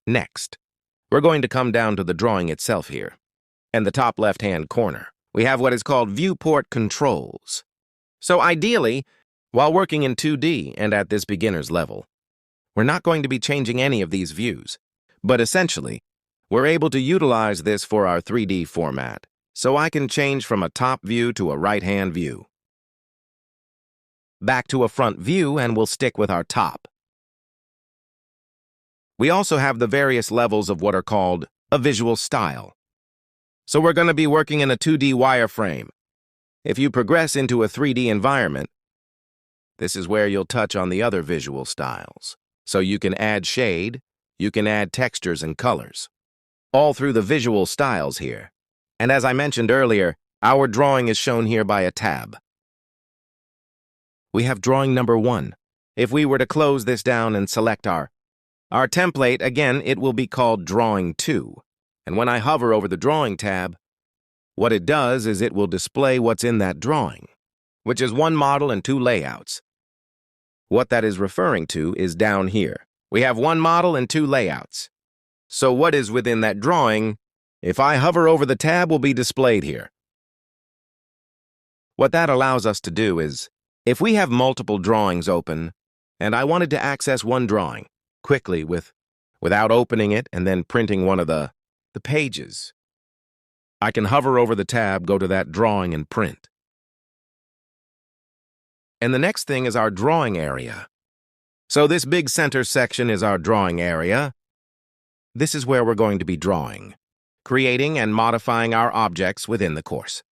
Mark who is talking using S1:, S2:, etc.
S1: Next, we're going to come down to the drawing itself here. In the top left-hand corner, we have what is called viewport controls. So ideally, while working in 2D and at this beginner's level, we're not going to be changing any of these views. But essentially, we're able to utilize this for our 3D format, so I can change from a top view to a right-hand view. Back to a front view, and we'll stick with our top. We also have the various levels of what are called a visual style. So we're going to be working in a 2D wireframe. If you progress into a 3D environment, this is where you'll touch on the other visual styles. So you can add shade, you can add textures and colors, all through the visual styles here. And as I mentioned earlier, our drawing is shown here by a tab. We have drawing number 1. If we were to close this down and select our template, again, it will be called drawing 2. And when I hover over the drawing tab, what it does is it will display what's in that drawing, which is one model and 2 layouts. What that is referring to is down here. We have one model and 2 layouts. So what is within that drawing, if I hover over the tab, will be displayed here. What that allows us to do is, if we have multiple drawings open, and I wanted to access one drawing quickly without opening it and then printing one of the pages, I can hover over the tab, go to that drawing, and print. And the next thing is our drawing area. So this big center section is our drawing area. This is where we're going to be drawing, creating and modifying our objects within the course.